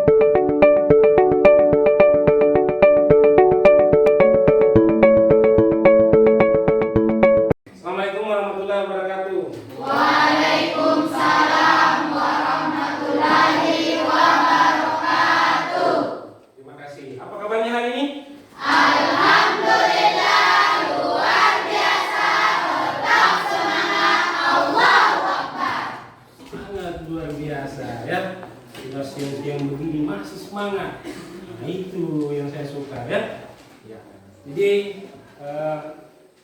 Assalamualaikum warahmatullahi wabarakatuh. Waalaikumsalam warahmatullahi wabarakatuh. Terima kasih. Apa kabarnya hari ini? Alhamdulillah luar biasa. Tetap semangat. Allahu Akbar. Sangat luar biasa ya. Kita siang-siang begini masih semangat. Nah, itu yang saya suka ya. Ya. Jadi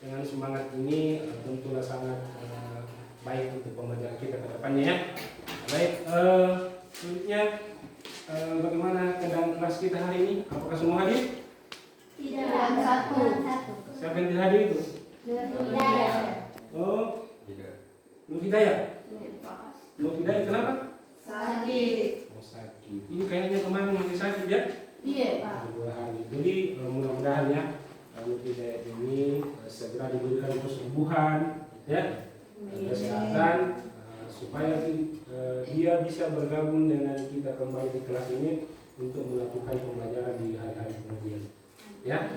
dengan semangat ini tentulah sangat baik untuk pembelajaran kita ke depannya ya. Baik, selanjutnya bagaimana keadaan kelas kita hari ini? Apakah semua hadir? Tidak satu. Siapa yang tidak hadir itu? Oh, Nur Hidayah. Nur Hidayah kenapa? Sakit. Oh, sakit. Ini kayaknya kemarin masih sakit ya? Iya Pak. 2 hari. Jadi mudah-mudahan ya Nur Hidayah ini segera diberikan kesembuhan ya, kesehatan supaya dia bisa bergabung dengan kita kembali di kelas ini untuk melakukan pembelajaran di hari-hari kemudian ya.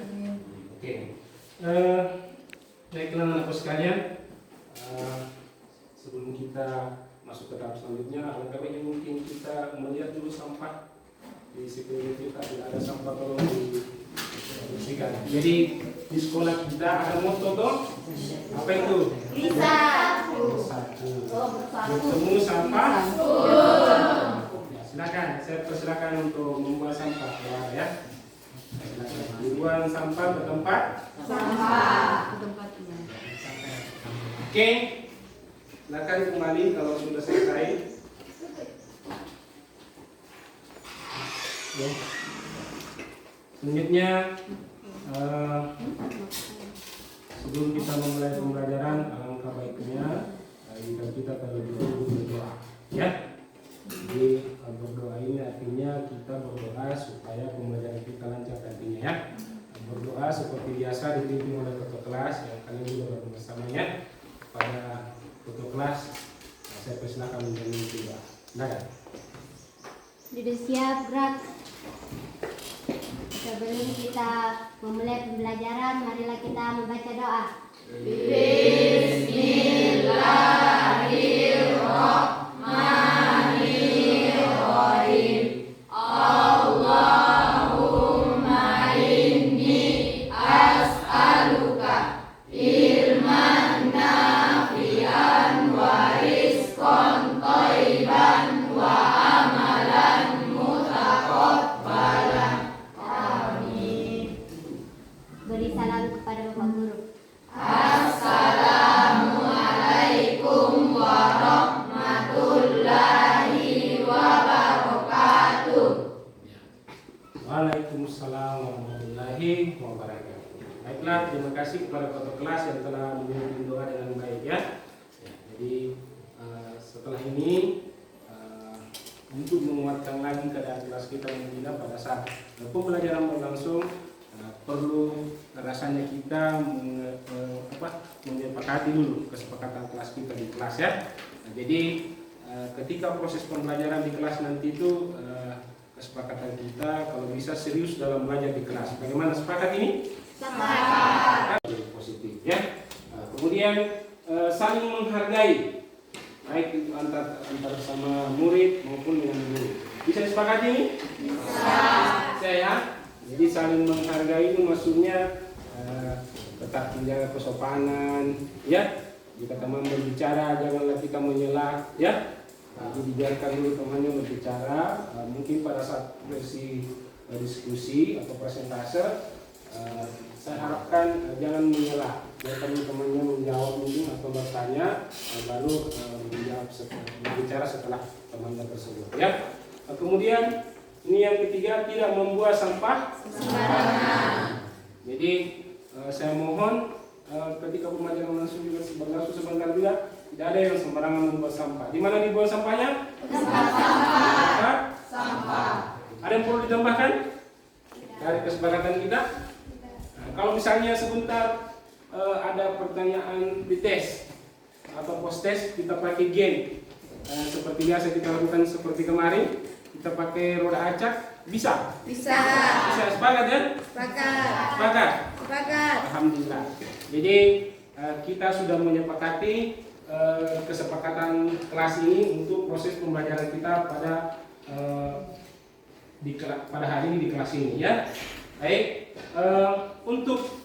Oke. Baiklah anak-anakku sekalian, sebelum kita masuk ke tahap selanjutnya, alangkah baiknya mungkin kita melihat dulu sampah di sekeliling kita. Tidak ada sampah, tolong dibersihkan. Jadi di sekolah kita ada moto toh, apa itu? Bisa. Bersatu. Bertemu sampah. Ya, silakan, saya persilakan untuk membuang sampah keluar ya. Silakan. Dibuang sampah ke tempat. Sampah. Oke, silakan kembali kalau sudah selesai. Ya. Selanjutnya, sebelum kita memulai pembelajaran, alangkah baiknya jika kita terlebih dahulu berdoa, ya. Jadi berdoa ini artinya kita berdoa supaya pembelajaran kita lancar nantinya, ya. Berdoa seperti biasa dipimpin oleh ketua kelas yang kalian juga bersamanya. Pada ketua kelas, saya persilakan untuk memimpin doa. Silakan. Sudah siap, gerak. Sebelum kita memulai pembelajaran, marilah kita membaca doa. Bismillahirrahmanirrahim. Allahumma inni as'aluka ilman nafi'an wa rizqan thayyiban wa amalan mutaqabbalan. Amin. Beri salam kepada Bapak Guru. Assalamualaikum warahmatullahi wabarakatuh. Waalaikumsalam warahmatullahi wabarakatuh. Baiklah, terima kasih kepada ketua kelas yang telah memimpin doa dengan baik ya. Jadi setelah ini untuk menguatkan lagi keadaan kelas kita yang pada saat pembelajaran berlangsung, perlu rasanya kita menyepakati dulu kesepakatan kelas kita di kelas ya. Jadi ketika proses pembelajaran di kelas nanti itu kesepakatan kita kalau bisa serius dalam belajar di kelas. Bagaimana, sepakat ini? Sepakat. Positif ya. Kemudian saling menghargai, baik itu antar sama murid maupun dengan guru. Bisa disepakati ini? Bisa. Saya. Jadi saling menghargai itu maksudnya tetap menjaga kesopanan, ya. Jika teman berbicara janganlah kita menyela, ya. Jadi dibiarkan dulu temannya berbicara. Mungkin pada saat sesi diskusi atau presentase, saya harapkan jangan menyela. Biarkan temannya menjawab mungkin atau bertanya, baru berbicara setelah temannya tersebut, ya. Kemudian ini yang ketiga, tidak membuang sampah sembarangan. Jadi saya mohon ketika pembelajaran berlangsung sebentar juga tidak ada yang sembarangan membuang sampah. Di mana dibuang sampahnya? Sampah. Ada yang perlu ditambahkan dari kesepakatan kita? Nah, kalau misalnya sebentar ada pertanyaan di tes atau post tes, kita pakai gen seperti biasa kita lakukan seperti kemarin. kita pakai roda acak? Bisa? Bisa. Bisa, sepakat ya? Sepakat. Sepakat? Sepakat. Alhamdulillah. Jadi kita sudah menyepakati kesepakatan kelas ini untuk proses pembelajaran kita pada pada hari ini di kelas ini ya. Baik, untuk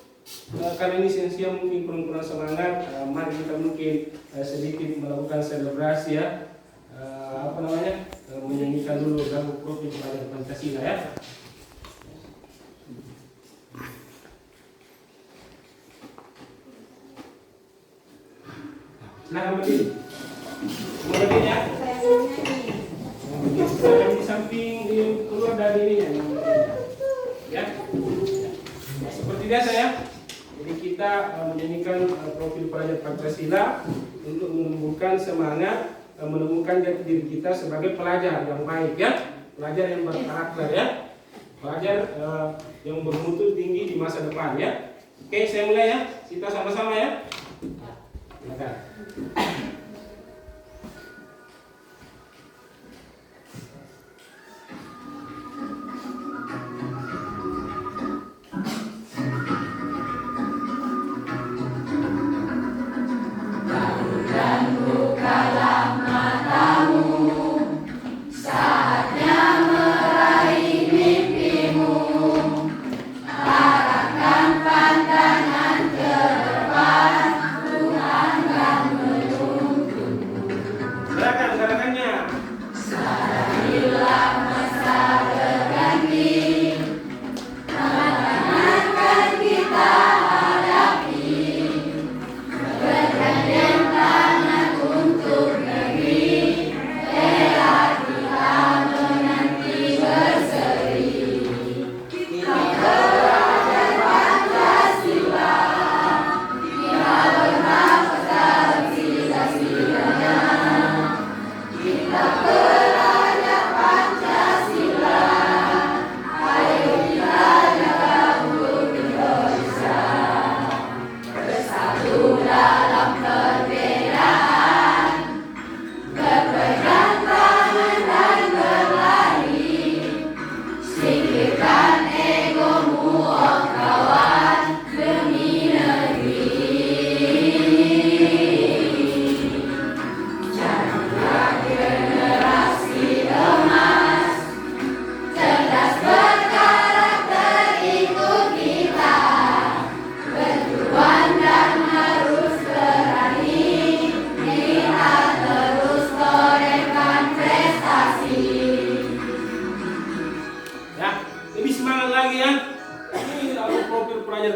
karena ini sensia mungkin kurang semangat, mari kita mungkin sedikit melakukan selebrasi ya. Menyanyikan dulu lagu Profil Pelajar Pancasila ya. Nah, berdiri. Berdiri ya. Di samping keluar dari ini ya. Seperti biasa ya. Jadi kita menyanyikan profil pelajar Pancasila untuk menumbuhkan semangat, menemukan jati diri kita sebagai pelajar yang baik ya, pelajar yang berkarakter ya, pelajar yang bermutu tinggi di masa depan ya. Oke, saya mulai ya. Kita sama-sama ya. Silakan.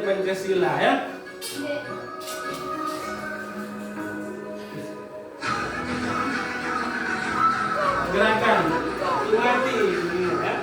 Pancasila ya. Gerakan mati ya.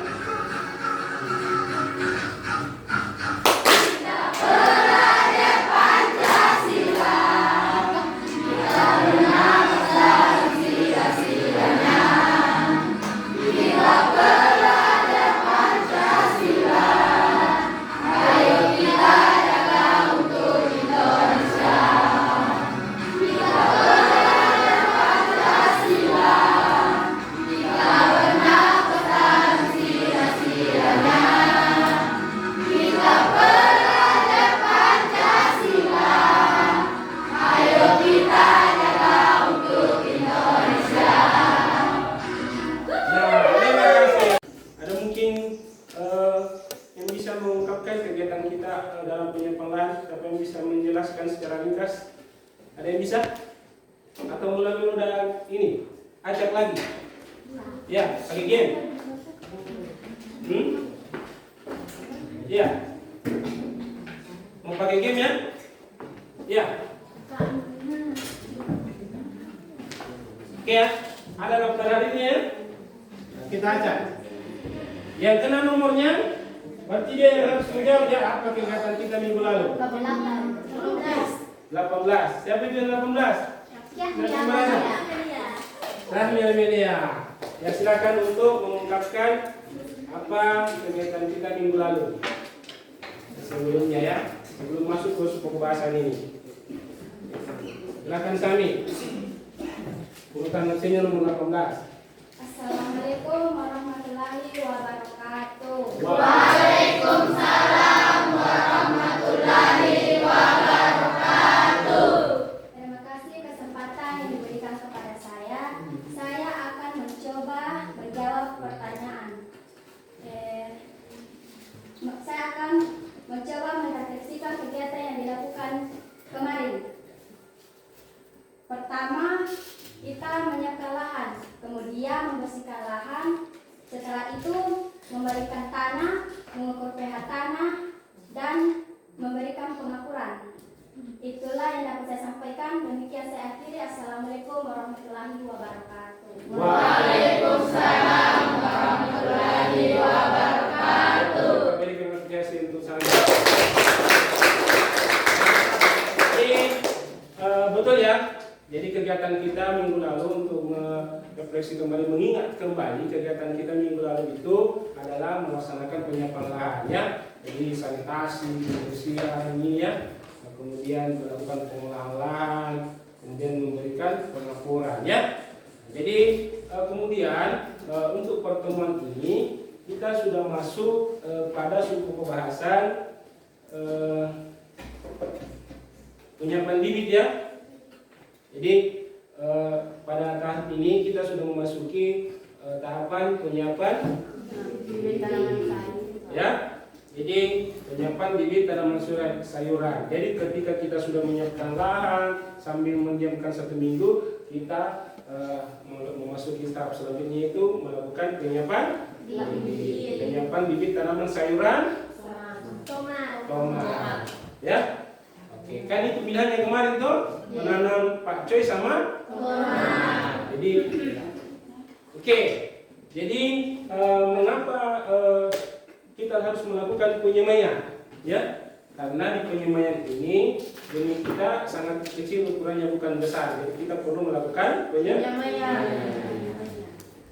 Kegiatan kita dalam penyampaian, siapa yang bisa menjelaskan secara ringkas? Ada yang bisa? Atau mulai udah ini? Acak lagi? Ya, pakai game? Ya. Mau pakai game ya? Ya. Oke ya, ada daftar hari ini ya? Kita acak. Yang kena nomornya? Berarti dia harus menjawab ya apa kegiatan kita minggu lalu? 18. Siapa itu yang 18? Rahmi Amelia. Ya silakan untuk mengungkapkan apa kegiatan kita minggu lalu. Sebelumnya ya, sebelum masuk ke pembahasan ini. Silakan Sami. Urutan nasinya nomor 18. Assalamualaikum warahmatullahi wabarakatuh. Waalaikumsalam warahmatullahi wabarakatuh. Terima kasih kesempatan yang diberikan kepada saya. Saya akan mencoba menjawab pertanyaan. Saya akan mencoba merefleksikan kegiatan yang dilakukan kemarin. Pertama, kita menyiapkan lahan, kemudian membersihkan lahan. Setelah itu, memberikan tanah, mengukur pH tanah, dan memberikan pengakuran. Itulah yang dapat saya sampaikan. Demikian saya akhiri. Assalamualaikum warahmatullahi wabarakatuh. Waalaikumsalam warahmatullahi wabarakatuh. Kembali ke apresiasi untuk saya. Jadi betul ya. Jadi kegiatan kita minggu lalu untuk merefleksi kembali, mengingat kembali kegiatan kita minggu lalu itu adalah melaksanakan penyiapan lahan ya. Jadi sanitasi, pembersihan ini ya. Kemudian melakukan pengolahan lahan, kemudian memberikan pengapuran ya. Jadi kemudian untuk pertemuan ini kita sudah masuk pada suku pembahasan penyiapan bibit ya. Jadi pada tahap ini kita sudah memasuki tahapan penyiapan Bibit tanaman sayur. ya. Jadi penyiapan bibit tanaman sayuran. Jadi ketika kita sudah menyiapkan lahan sambil mendiamkan 1 minggu, kita memasuki tahap selanjutnya itu melakukan penyiapan bibit. Penyiapan bibit tanaman sayuran tomat. Ya. Oke, kan itu pilihan yang kemarin tuh menanam pakcoy sama tomat. Jadi oke. Jadi mengapa kita harus melakukan penyemaian ya, karena di penyemaian ini benih kita sangat kecil ukurannya, bukan besar, jadi kita perlu melakukan penyemaian.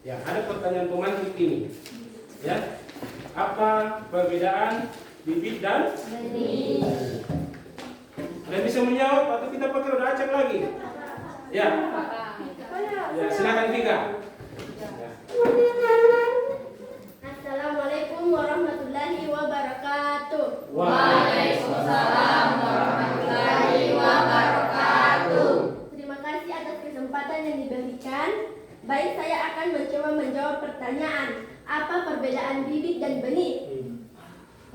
Ya, ada pertanyaan pemantik ini ya, apa perbedaan bibit dan Benih. Ada bisa menjawab atau kita pakai roda acak lagi ya? Ya, silakan Vika. Assalamualaikum warahmatullahi wabarakatuh. Waalaikumsalam warahmatullahi wabarakatuh. Terima kasih atas kesempatan yang diberikan. Baik, saya akan mencoba menjawab pertanyaan. Apa perbedaan bibit dan benih?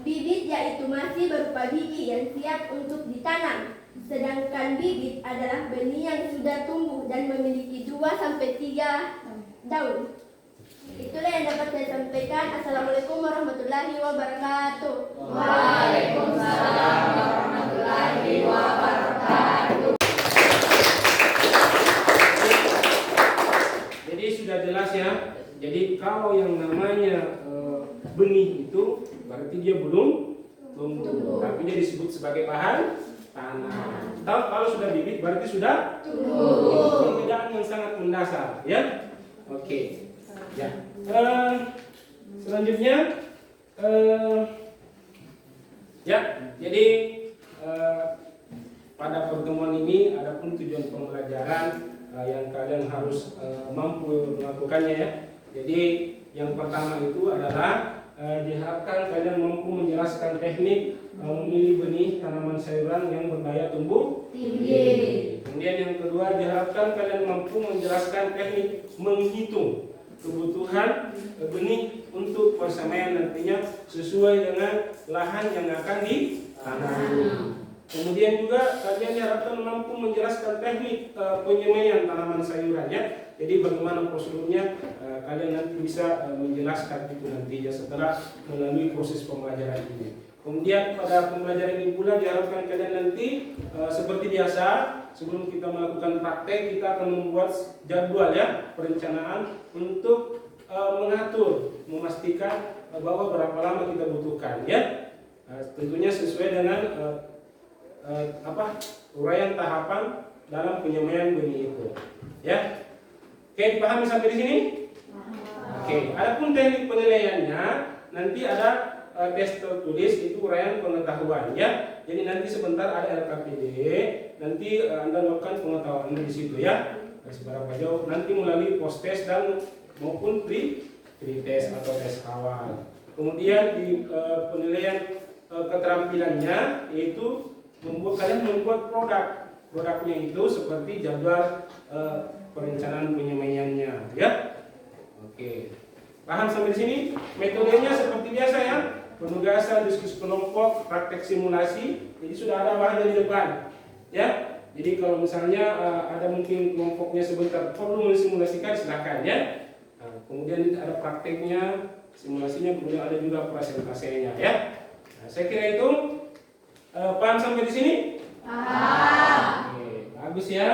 Bibit yaitu masih berupa biji yang siap untuk ditanam. Sedangkan bibit adalah benih yang sudah tumbuh dan memiliki 2-3 daun. Itulah yang dapat saya sampaikan. Assalamualaikum warahmatullahi wabarakatuh. Waalaikumsalam warahmatullahi wabarakatuh. Jadi sudah jelas ya. Jadi kalau yang namanya benih itu berarti dia belum tumbuh, tapi dia disebut sebagai bahan tanah. Kalau sudah bibit berarti sudah tumbuh. Perbedaan yang sangat mendasar ya. Oke. Ya. Selanjutnya ya. Jadi pada pertemuan ini adapun tujuan pembelajaran yang kalian harus mampu melakukannya ya. Jadi yang pertama itu adalah diharapkan kalian mampu menjelaskan teknik memilih benih tanaman sayuran yang berdaya tumbuh tinggi. Kemudian yang kedua diharapkan kalian mampu menjelaskan teknik menghitung kebutuhan benih untuk persemaian nantinya sesuai dengan lahan yang akan ditanam. Kemudian juga kalian diharapkan mampu menjelaskan teknik penyemaian tanaman sayuran ya. Jadi bagaimana prosedurnya kalian nanti bisa menjelaskan itu nantinya setelah melalui proses pembelajaran ini. Kemudian pada pembelajaran ini pula diharapkan kalian nanti seperti biasa sebelum kita melakukan praktek kita akan membuat jadwal ya, perencanaan untuk mengatur, memastikan bahwa berapa lama kita butuhkan ya. Tentunya sesuai dengan uraian tahapan dalam penyemaian benih itu ya. Oke, dipahami sampai di sini? Oke, adapun teknik penilaiannya nanti ada tes tertulis, itu uraian pengetahuan ya. Jadi nanti sebentar ada LKPD, nanti Anda lakukan pengetahuan di situ ya. Seberapa jauh nanti melalui post test dan maupun pretest atau tes awal. Kemudian di penilaian keterampilannya yaitu kalian membuat produknya itu seperti jadwal perencanaan penyemaiannya, ya. Oke, paham sampai di sini? Metodenya seperti biasa ya, penugasan, diskusi kelompok, praktek simulasi. Jadi sudah ada bahannya di depan, ya. Jadi kalau misalnya ada mungkin kelompoknya sebentar perlu mensimulasikan, silakan ya. Nah, kemudian ada prakteknya, simulasinya, kemudian ada juga presentasenya ya. Nah, saya kira itu paham sampai di sini? Paham. Oke, bagus ya.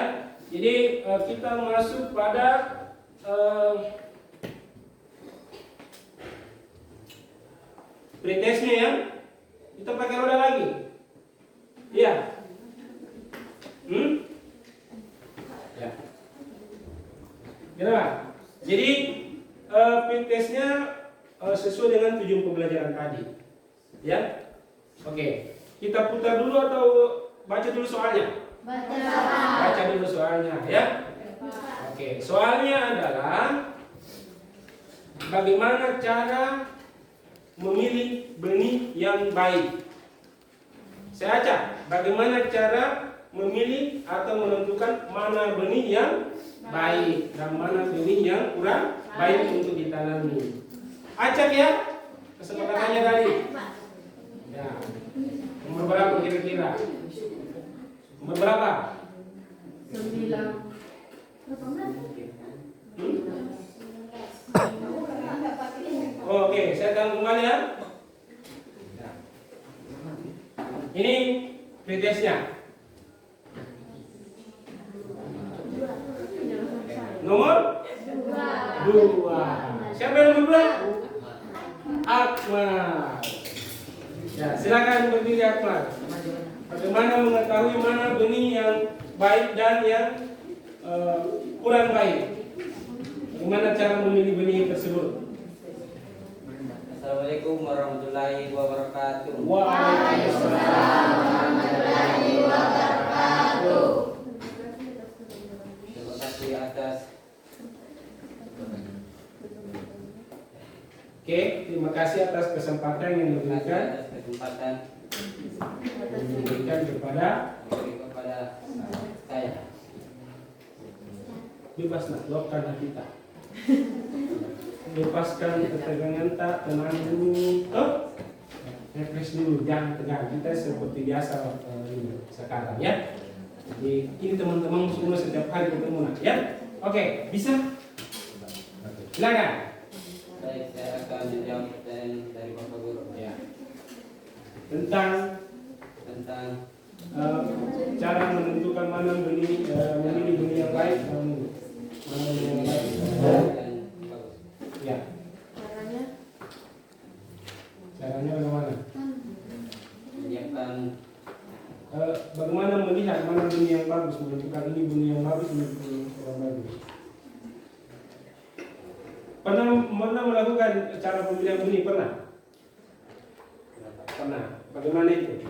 Jadi kita masuk pada pretestnya ya. Kita pakai roda lagi. Iya. Ya. Kenapa? Jadi pretestnya sesuai dengan tujuan pembelajaran tadi. Ya. Oke. Kita putar dulu atau baca dulu soalnya? Baca dulu soalnya ya. Oke, soalnya adalah bagaimana cara memilih benih yang baik. Saya baca, bagaimana cara memilih atau menentukan mana benih yang baik dan mana benih yang kurang baik untuk ditanami. Acak ya, kesempatannya tadi. Ya. Nomor berapa kira-kira? Nomor berapa? 9. Oke, saya akan kembali ya. Ini pretestnya. Nomor 2. Siapa yang nomor 2? Akmal. Ya, silakan berdiri Akmal. Bagaimana mengetahui mana benih yang baik dan yang kurang baik? Bagaimana cara memilih benih tersebut? Assalamualaikum warahmatullahi wabarakatuh. Waalaikumsalam warahmatullahi wabarakatuh. Terima kasih atas Oke, terima kasih atas kesempatan yang diberikan kesempatan kepada saya. bebas nak luapkan hati kita. Lepaskan ketegangan tak, tenang dulu. Refresh dulu, jangan tegang. Kita seperti biasa ini sekarang ya. Jadi ini teman-teman semua setiap hari ketemu nak ya. Oke, bisa? Silakan. Baik, saya akan menjawab pertanyaan dari Bapak Guru Ya. Tentang cara menentukan mana benih memilih benih yang baik dan mana benih yang baik. dan bagus. Ya. Caranya bagaimana? Menyiapkan Bagaimana melihat mana benih yang bagus, menentukan ini benih yang bagus, ini benih yang kurang bagus. Pernah melakukan cara pemilihan benih? Pernah? Pernah. Bagaimana itu?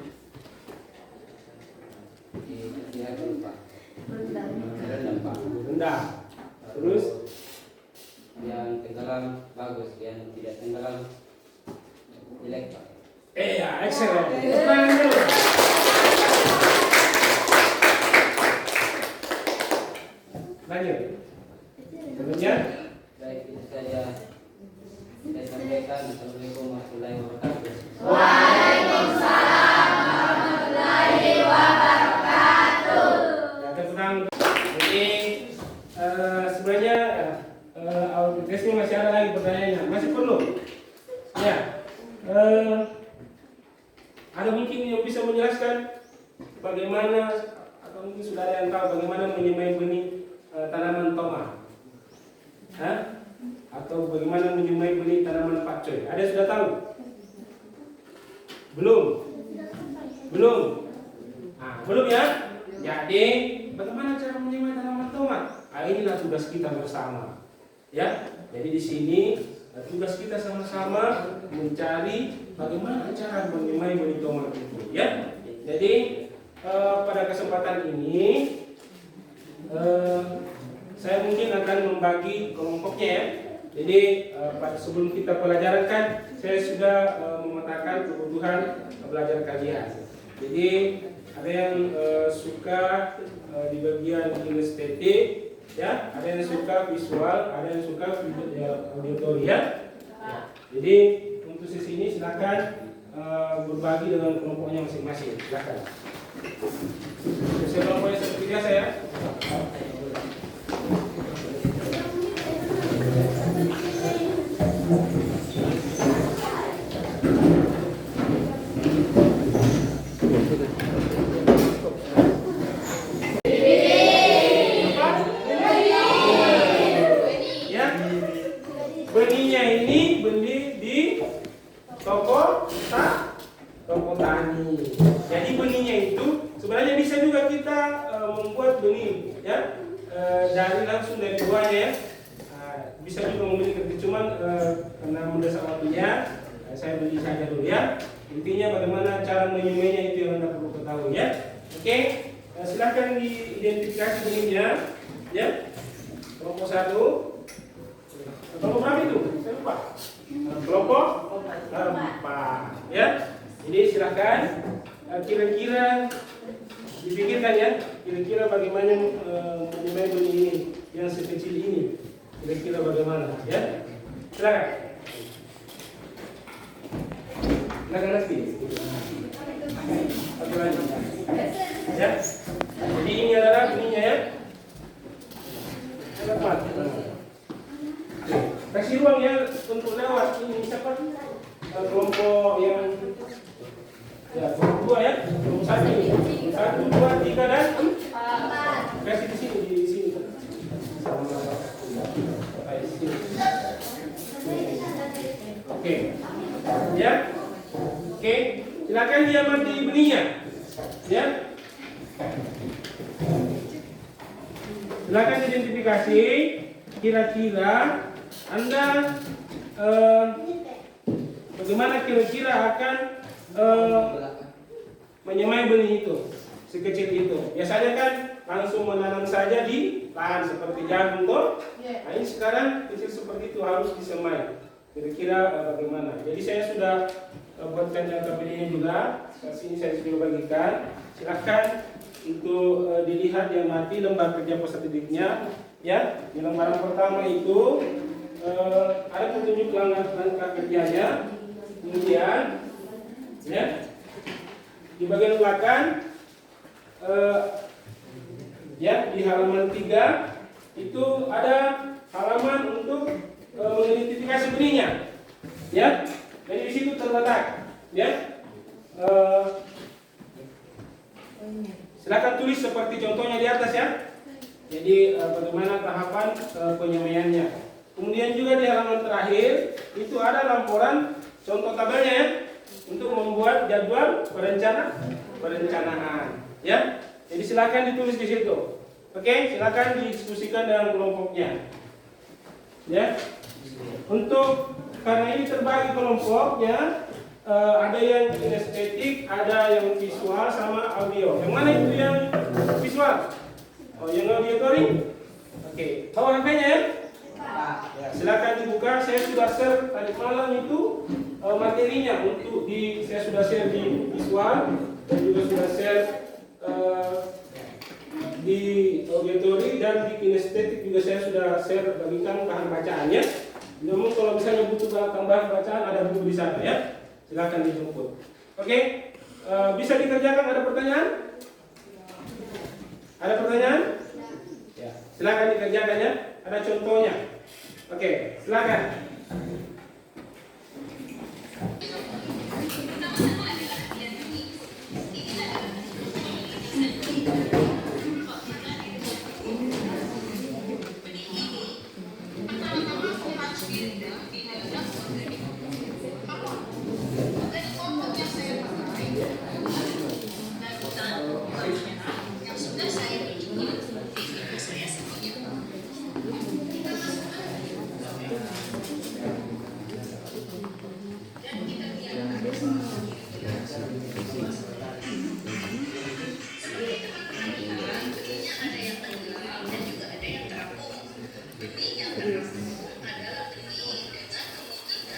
Lihat dulu Pak. Rendam Pak. Rendah. Terus? Yang tenggelam bagus, yang tidak tenggelam jelek Pak. Ya, excellent. Tangan dulu. Lanjut. Kemudian? Baik, itu saja saya sampaikan. Assalamualaikum warahmatullahi wabarakatuh. Waalaikumsalam warahmatullahi wabarakatuh. Ya, tentang jadi sebenarnya tesnya masih ada lagi pertanyaannya, masih perlu. Ya, ada mungkin yang bisa menjelaskan bagaimana atau mungkin sudah ada yang tahu bagaimana menyemai benih tanaman tomat? Hah? Atau bagaimana menyemai benih tanaman pakcoy? Ada yang sudah tahu? Belum? Belum? Nah, belum ya? Jadi, bagaimana cara menyemai tanaman tomat? Nah, inilah tugas kita bersama. Ya, jadi di sini tugas kita sama-sama mencari bagaimana cara menyemai benih tomat itu. Ya, jadi pada kesempatan ini saya mungkin akan membagi kelompoknya ya. Jadi sebelum kita pelajaran kan saya sudah memetakan kebutuhan belajar kalian. Jadi ada yang suka di bagian kinestetik, ya, ada yang suka visual, ada yang suka auditory, ya. Jadi untuk sesi ini silakan berbagi dengan kelompoknya masing-masing. Silakan. Saya kelompoknya seperti biasa, ya. Benihnya ini beli di toko tani. Jadi benihnya itu sebenarnya bisa juga kita membuat benih, ya, langsung dari buahnya, ya. Bisa juga membeli, cuman karena mendesak waktunya, saya beli saja dulu, ya. Intinya bagaimana cara menyemainya itu yang Anda perlu ketahui, ya. Oke, silakan diidentifikasi benihnya, ya. Kelompok 1. Kelompok berapa itu? Saya lupa. Kelompok 4, ya. Jadi silakan kira-kira dipikirkan, ya. Kira-kira bagaimana menyemai benih ini yang sekecil ini. Kira-kira bagaimana, ya. Silakan. Silakan lagi. Satu lagi. Ya. Jadi ini adalah benihnya, ya. Selamat. Kasih ruang, ya, untuk lewat. Ini siapa? Kelompok yang, ya, kelompok 2, ya. Kelompok 1 ini. 1, 2, 3 dan 4. Kasih di sini, sama di sini. Oke. Ya. Oke. Silakan diamati benihnya. Ya. Silakan identifikasi kira-kira Anda bagaimana kira-kira akan menyemai benih itu sekecil itu. Biasanya kan langsung menanam saja di lahan seperti jagung, toh. Nah, ini sekarang kecil seperti itu harus disemai. Kira-kira bagaimana? Jadi saya sudah buatkan jangka benihnya juga. Sini saya sudah bagikan. Silakan untuk dilihat diamati lembar kerja peserta didiknya, ya. Di lembaran pertama itu ada petunjuk langkah kerjanya. Kemudian, ya, di bagian belakang, ya, di halaman 3 itu ada halaman untuk mengidentifikasi benihnya, ya. Jadi di situ terletak, ya. Silakan tulis seperti contohnya di atas, ya. Jadi bagaimana tahapan penyemaiannya. Kemudian juga di halaman terakhir itu ada laporan contoh tabelnya, ya, untuk membuat jadwal perencanaan, ya. Jadi silakan ditulis di situ. Oke, silakan didiskusikan dengan kelompoknya, ya. Untuk karena ini terbagi kelompoknya, ada yang kinestetik, ada yang visual sama audio. Yang mana itu yang visual? Oh, yang auditory? Oke, bawa HP-nya, ya. Ya, silakan dibuka. Saya sudah share tadi malam itu materinya untuk saya sudah share di visual dan juga sudah share di auditory dan di kinestetik juga saya sudah share bagikan bahan bacaannya. Namun kalau misalnya butuh tambahan bacaan ada buku di sana, ya. Silakan dijemput. Oke, bisa dikerjakan. Ada pertanyaan? Ada pertanyaan? Ya, silakan dikerjakan, ya. Ada contohnya. Oke, silakan.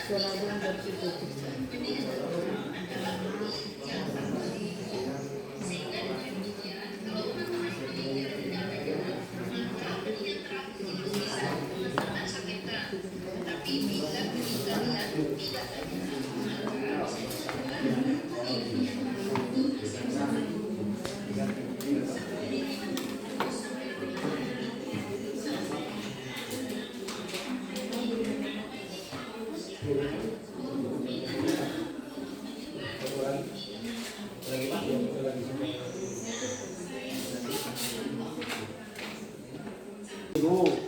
seragam bersih-bersih.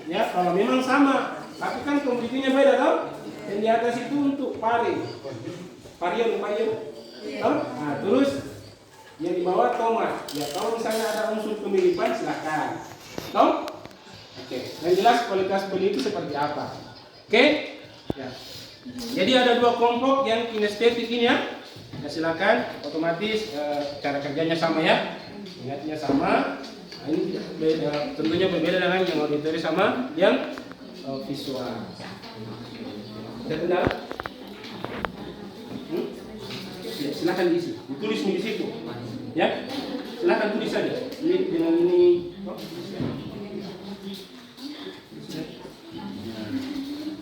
Ya, kalau memang sama, tapi kan komoditinya beda tau? Yang di atas itu untuk pari, parian, tau? Nah, terus yang di bawah tomat. Ya, kalau misalnya ada unsur kemiripan silakan, tau? Oke, yang jelas kualitas beli itu seperti apa? Oke? Ya. Jadi ada dua kelompok yang kinestetik ini ya. Ya silakan, otomatis cara kerjanya sama ya, ingatnya sama. Nah, ini beda, tentunya berbeda dengan yang auditori sama yang visual. Sudah benar? Ya, silakan diisi, ditulis di situ. Ya, silakan tulis saja. Ini dengan ini.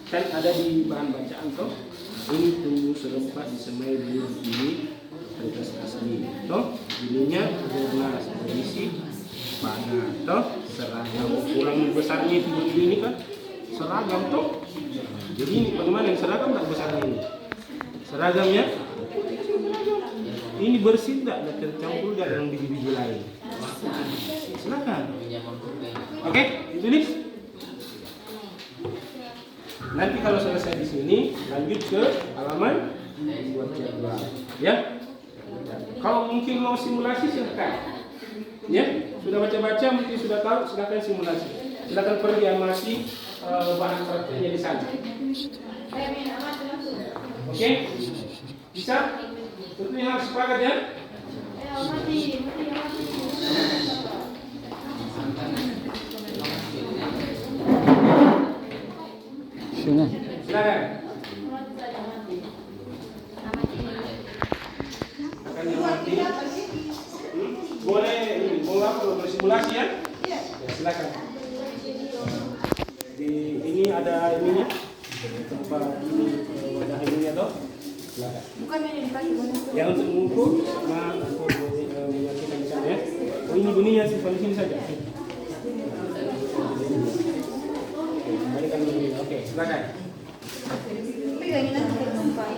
Kan ada di bahan bacaan toh. Ini tumbuh serempak disemai bulu ini kualitas asli. Toh, ininya 12 berisi pada toh seragam ukuran besarnya itu begini kan seragam toh. Jadi ini bagaimana yang seragam tak besarnya ini? Seragamnya ini bersih tidak tercampur dengan biji-biji lain. Silakan. Oke, ditulis. Nanti kalau selesai di sini lanjut ke halaman 212 ya. Kalau mungkin mau simulasi silakan. Ya, sudah baca-baca mungkin sudah tahu, silakan simulasi. Silakan pergi amati bahan prakteknya di sana. Oke? Bisa? Tentunya harus sepakat ya. Silakan. Akan amati. Boleh ini, mau bersimulasi ya? Ya, silakan. Di ini ada ininya. Tempat ini wadah ininya toh. Silakan. Bukan yang dipakai boneka. Yang untuk mengukur sama untuk menyatukan di sana ya. Oh, ini bunyinya sih di sini saja. Kembalikan dulu. Oke, silakan. Pegangin nanti ke tempat.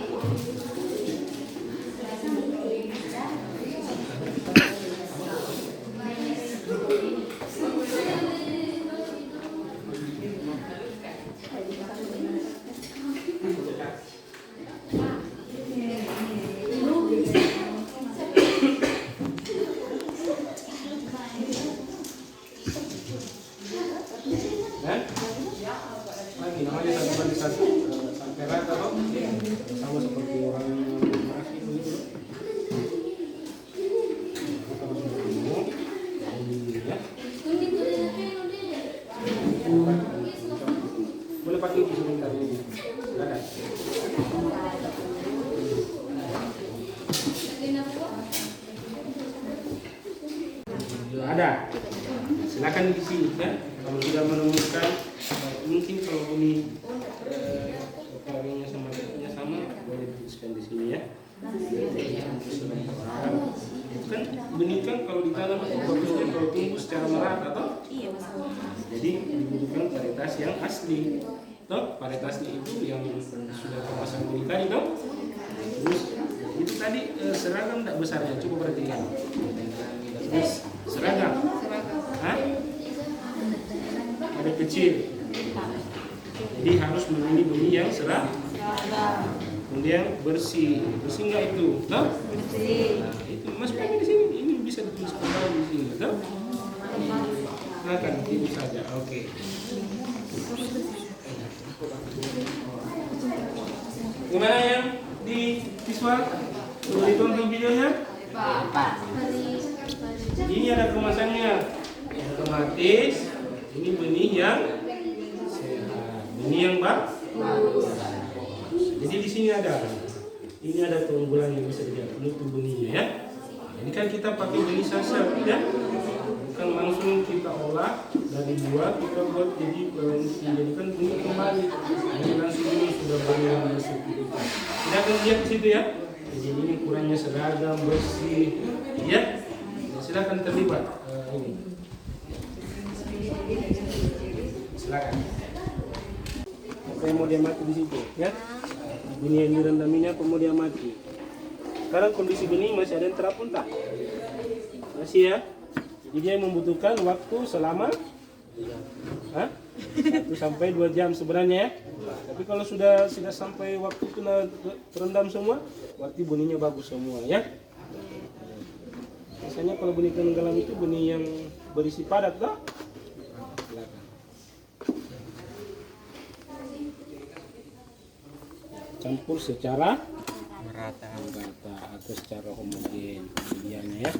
Lagi namanya satu banding satu sampai rata toh, sama seperti orang masih begitu. Boleh pakai ini sebentar ini. Silakan. Ada. Silakan diisi ya. Kalau sudah menemukan mungkin kalau ini caranya sama bentuknya sama boleh dituliskan di sini ya. Itu kan benih kan kalau ditanam itu bagusnya kalau tumbuh secara merata toh. Jadi dibutuhkan varietas yang asli. Toh varietasnya itu yang sudah terpasang benih tadi toh. Terus itu tadi seragam tak besarnya, coba perhatikan. Terus seragam. Hah? Ada kecil. Jadi harus memilih benih yang seragam. Kemudian bersih. Bersih enggak itu? Tahu? Bersih. Nah, itu Mas pakai di sini. Ini bisa ditulis kembali di sini, tahu? Silakan itu saja. Oke. Gimana yang di visual? Sudah ditonton videonya? Pak. Ini ada kemasannya. Otomatis ini benih yang sehat, benih yang bagus. Jadi di sini ada, ini ada keunggulan yang bisa dilihat penutup benihnya ya. Ini kan kita pakai benih sasar ya, bukan langsung kita olah dari buah kita buat jadi menjadikan benih kembali. Ini langsung ini sudah benih yang masuk kita. Kita akan lihat di situ ya. Jadi ini ukurannya seragam, bersih ya. Silakan terlibat ini. Silakan. Apa yang mau dia mati di situ ya? Benih yang direndam ini apa mau dia mati? Sekarang kondisi benih masih ada yang terapun tak? Masih ya? Jadi dia membutuhkan waktu selama 1 sampai 2 jam sebenarnya ya. Tapi kalau sudah sampai waktu kena terendam semua, berarti benihnya bagus semua ya. Biasanya kalau benih tenggelam itu benih yang berisi padat tak? Campur secara merata atau secara homogen medianya ya.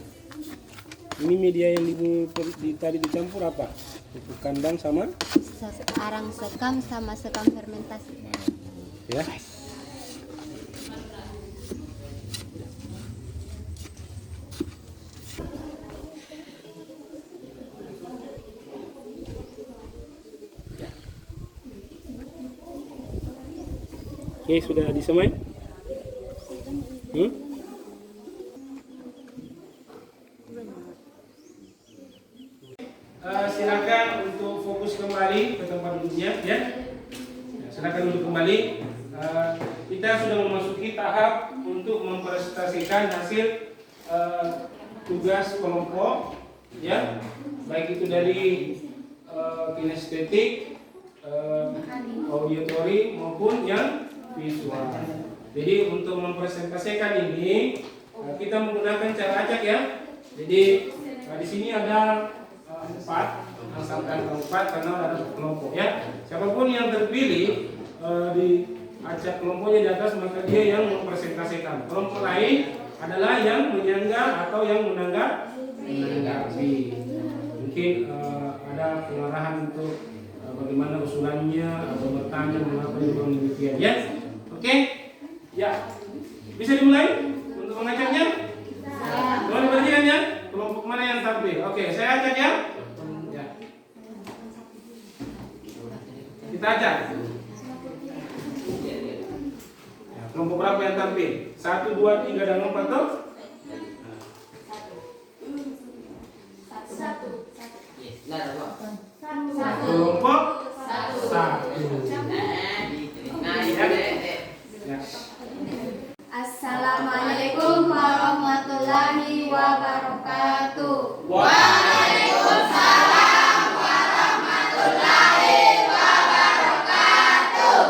Ini media yang tadi dicampur apa? Pupuk kandang sama Arang sekam sama sekam fermentasi. Ya. Oke, sudah disemai? Silakan untuk fokus kembali ke tempat duduknya ya. Silakan duduk kembali. Kita sudah memasuki tahap untuk mempresentasikan hasil tugas kelompok ya, baik itu dari kinestetik, auditory maupun yang visual. Jadi untuk mempresentasikan ini kita menggunakan cara acak ya. Jadi di sini ada 4, asalkan 4 karena ada kelompok ya. Siapapun yang terpilih di acak kelompoknya di atas, maka dia yang mempresentasikan. Kelompok lain adalah yang menyangga atau yang menanggapi. Mungkin ada pengarahan untuk bagaimana usulannya atau bertanya mengapa dibilang demikian ya. Oke, ya bisa dimulai untuk mengacaknya. Boleh diperhatikan ya, kelompok mana yang tampil. Oke, saya acak ya. Kita acak. Ya, kelompok berapa yang tampil? 1, 2, 3 dan 4 tuh? Kelompok 1. Assalamualaikum warahmatullahi wabarakatuh. Waalaikumsalam warahmatullahi wabarakatuh.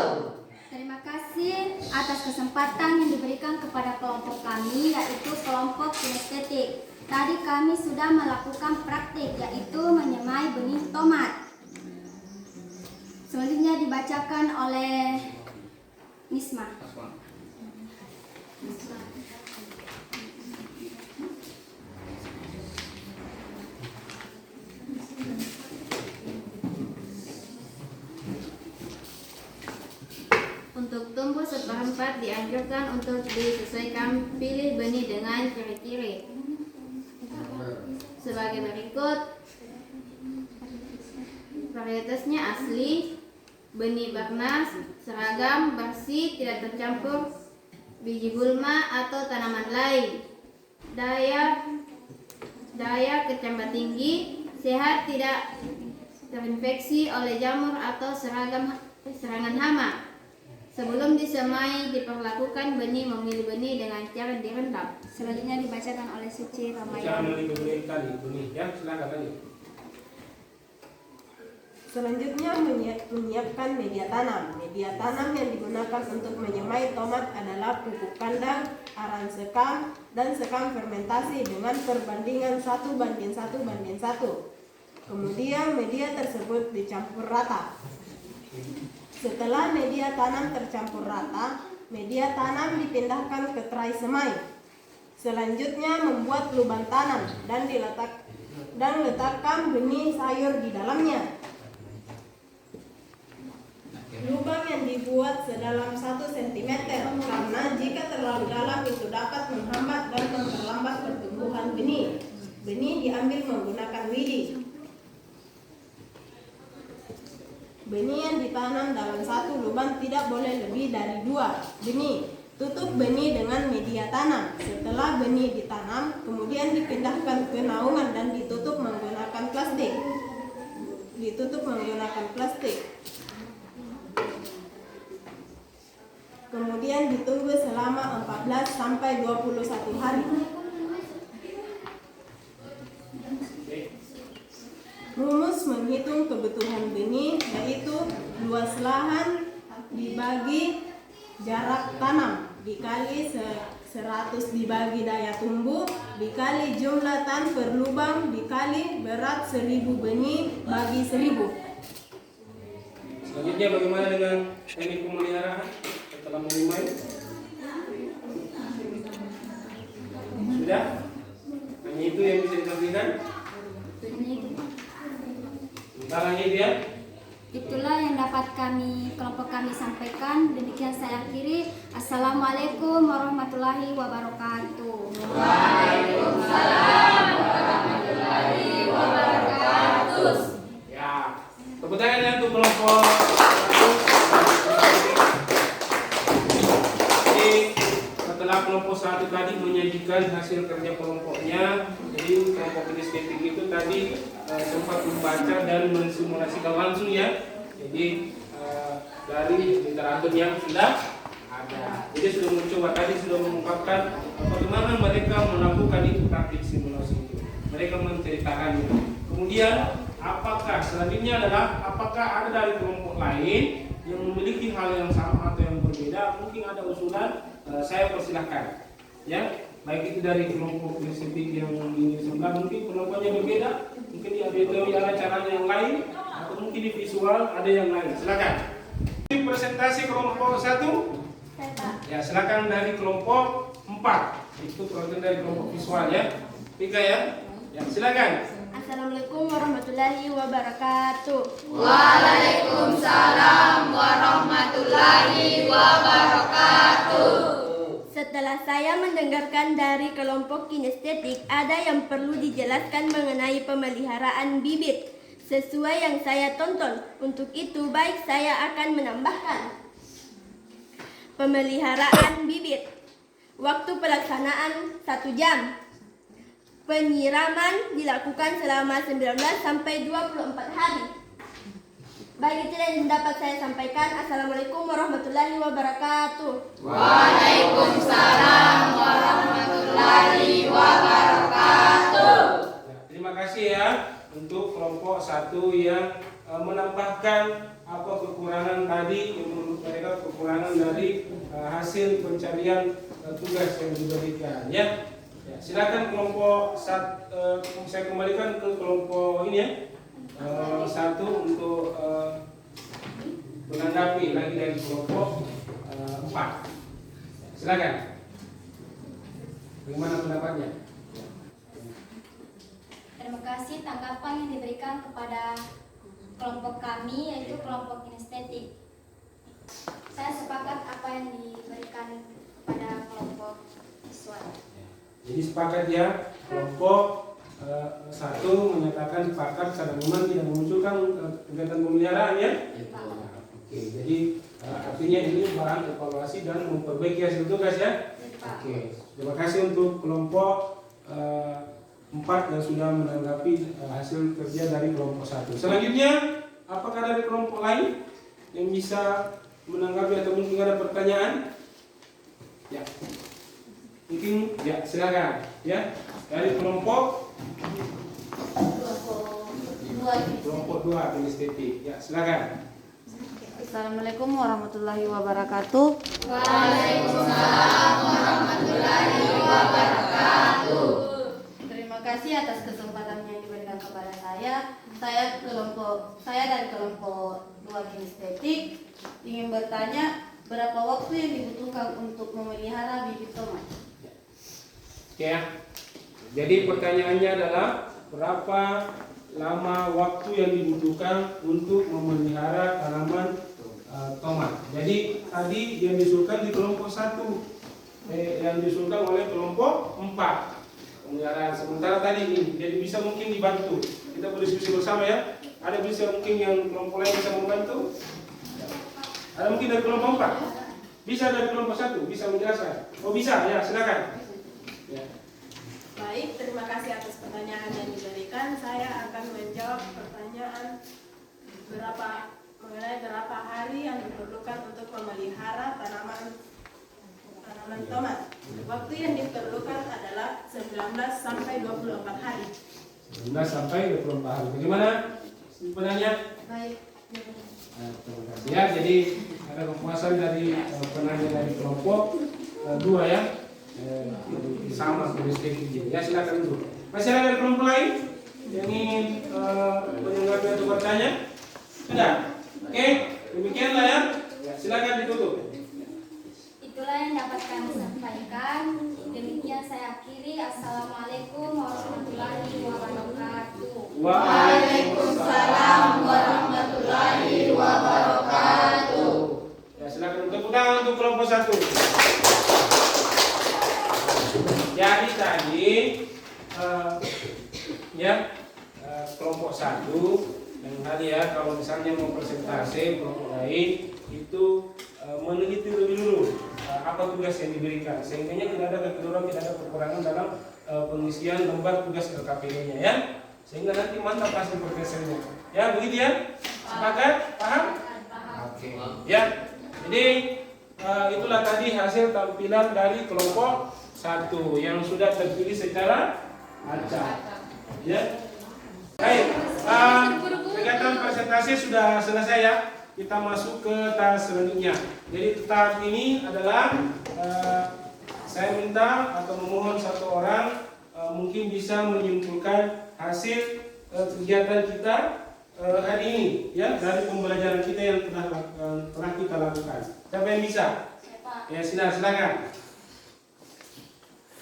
Terima kasih atas kesempatan yang diberikan kepada kelompok kami, yaitu kelompok kinestetik. Tadi kami sudah melakukan praktik, yaitu menyemai benih tomat. Selanjutnya dibacakan oleh Nisma. Untuk tumbuh seperempat dianjurkan untuk disesuaikan, pilih benih dengan ciri-ciri sebagai berikut. Varietasnya asli, benih Barnas, seragam, bersih, tidak tercampur biji gulma atau tanaman lain, daya kecambah tinggi, sehat, tidak terinfeksi oleh jamur atau serangan hama. Sebelum disemai, diperlakukan benih memilih benih dengan cara direndam. Selanjutnya dibacakan oleh Suci Ramayana. Jangan memilih tadi benih ya, silakan lagi. Selanjutnya menyiapkan media tanam. Media tanam yang digunakan untuk menyemai tomat adalah pupuk kandang, arang sekam, dan sekam fermentasi dengan perbandingan 1:1:1. Kemudian media tersebut dicampur rata. Setelah media tanam tercampur rata, media tanam dipindahkan ke tray semai. Selanjutnya membuat lubang tanam dan letakkan benih sayur di dalamnya. Lubang yang dibuat sedalam 1 cm karena jika terlalu dalam itu dapat menghambat dan memperlambat pertumbuhan benih. Benih diambil menggunakan widi. Benih yang ditanam dalam 1 lubang tidak boleh lebih dari 2 benih. Tutup benih dengan media tanam. Setelah benih ditanam, kemudian dipindahkan ke naungan dan ditutup menggunakan plastik. Kemudian ditunggu selama 14 sampai 21 hari. Rumus menghitung kebutuhan benih yaitu luas lahan dibagi jarak tanam dikali 100 dibagi daya tumbuh dikali jumlah tan per lubang dikali berat 1000 benih bagi 1000. Selanjutnya bagaimana dengan teknik pemeliharaan setelah memulai? Sudah? Hanya itu yang bisa ditampilkan? Sekarang itu ya. Itulah yang dapat kelompok kami sampaikan. Demikian saya akhiri. Assalamualaikum warahmatullahi wabarakatuh. Waalaikumsalam warahmatullahi wabarakatuh. Ya, tepuk tangan ya untuk kelompok 1. Jadi setelah kelompok 1 tadi menyajikan hasil kerja kelompoknya, jadi kelompok kinestetik itu tadi sempat membaca dan mensimulasikan langsung ya. Jadi dari literatur yang sudah ada. Jadi sudah mencoba tadi sudah mengungkapkan bagaimana mereka melakukan itu praktik simulasi itu. Mereka menceritakan itu. Kemudian apakah selanjutnya adalah apakah ada dari kelompok lain yang memiliki hal yang sama atau yang berbeda? Mungkin ada usulan, saya persilahkan. Ya. Baik itu dari kelompok kinestetik yang ini sebelah, mungkin kelompoknya berbeda, mungkin di auditori ada caranya yang lain, atau mungkin di visual ada yang lain. Silakan. Ini presentasi kelompok 1. Ya, silakan dari kelompok 4. Itu perwakilan dari kelompok visual ya. 3 ya. Ya, silakan. Assalamualaikum warahmatullahi wabarakatuh. Waalaikumsalam warahmatullahi wabarakatuh. Setelah saya mendengarkan dari kelompok kinestetik, ada yang perlu dijelaskan mengenai pemeliharaan bibit sesuai yang saya tonton. Untuk itu, baik saya akan menambahkan. Pemeliharaan bibit. Waktu pelaksanaan 1 jam. Penyiraman dilakukan selama 19 sampai 24 hari. Baik, itu yang dapat saya sampaikan. Assalamualaikum warahmatullahi wabarakatuh. Waalaikumsalam warahmatullahi wabarakatuh. Terima kasih ya untuk kelompok 1 yang menambahkan apa kekurangan tadi, yang menurut mereka kekurangan dari hasil pencarian tugas yang diberikan ya. Ya, silakan kelompok 1, saya kembalikan ke kelompok ini ya. 1 untuk menanggapi lagi dari kelompok 4. Silakan. Bagaimana pendapatnya? Terima kasih tanggapan yang diberikan kepada kelompok kami, yaitu kelompok kinestetik. Saya sepakat apa yang diberikan kepada kelompok visual. Jadi sepakat ya, kelompok 1 menyatakan sepakat karena memang tidak memunculkan kegiatan pemeliharaan ya. Oke, jadi artinya ini bahan evaluasi dan memperbaiki hasil tugas ya. Oke, terima kasih untuk kelompok 4 yang sudah menanggapi hasil kerja dari kelompok 1. Selanjutnya, apakah dari kelompok lain yang bisa menanggapi atau mungkin ada pertanyaan? Ya, mungkin ya silakan ya dari kelompok 2 kinestetik. Ya, silakan. Assalamualaikum warahmatullahi wabarakatuh. Waalaikumsalam warahmatullahi wabarakatuh. Terima kasih atas kesempatan yang diberikan kepada saya. Saya dari kelompok 2 kinestetik ingin bertanya berapa waktu yang dibutuhkan untuk memelihara bibit tomat. Oke ya. Jadi pertanyaannya adalah berapa lama waktu yang dibutuhkan untuk memelihara tanaman tomat. Jadi tadi yang diusulkan di kelompok 1, yang diusulkan oleh kelompok 4 pemeliharaan. Sementara tadi ini, jadi bisa mungkin dibantu. Kita berdiskusi bersama ya. Ada bisa mungkin yang kelompok lain bisa membantu? Ada mungkin dari kelompok 4? Bisa dari kelompok 1? Bisa menjelaskan? Oh bisa, ya silakan. Ya. Baik, terima kasih atas pertanyaan yang diberikan. Saya akan menjawab pertanyaan mengenai berapa hari yang diperlukan untuk memelihara tanaman tomat. Waktu yang diperlukan adalah 19 sampai 24 hari. 19 sampai 24 hari. Bagaimana penanya? Baik. Terima kasih ya. Jadi ada kepuasan dari penanya dari kelompok 2 ya. Sama perspektif ya, silakan dulu. Masih ada dari kelompok lain yang ingin menanggapi atau bertanya? Sudah? Oke, demikianlah ya. Silakan ditutup. Itulah yang dapat kami sampaikan. Demikian saya akhiri. Assalamualaikum warahmatullahi wabarakatuh. Waalaikumsalam warahmatullahi wabarakatuh. Ya, silakan tepuk tangan untuk kelompok 1. Jadi tadi kelompok 1 yang tadi ya, kalau misalnya mau presentasi kelompok lain itu meneliti lebih dulu apa tugas yang diberikan, sehingga tidak ada kekeluaran, tidak ada kekurangan dalam pengisian lembar tugas LKPD-nya ya, sehingga nanti mantap hasil profesornya ya, begitu ya. Sepakat? Paham? Oke ya. Jadi itulah tadi hasil tampilan dari kelompok 1 yang sudah terpilih secara acak ya. Baik, kegiatan presentasi sudah selesai ya. Kita masuk ke tahap selanjutnya. Jadi tahap ini adalah saya minta atau memohon satu orang mungkin bisa menyimpulkan hasil kegiatan kita hari ini ya, dari pembelajaran kita yang telah kita lakukan. Siapa yang bisa? Ya, silakan.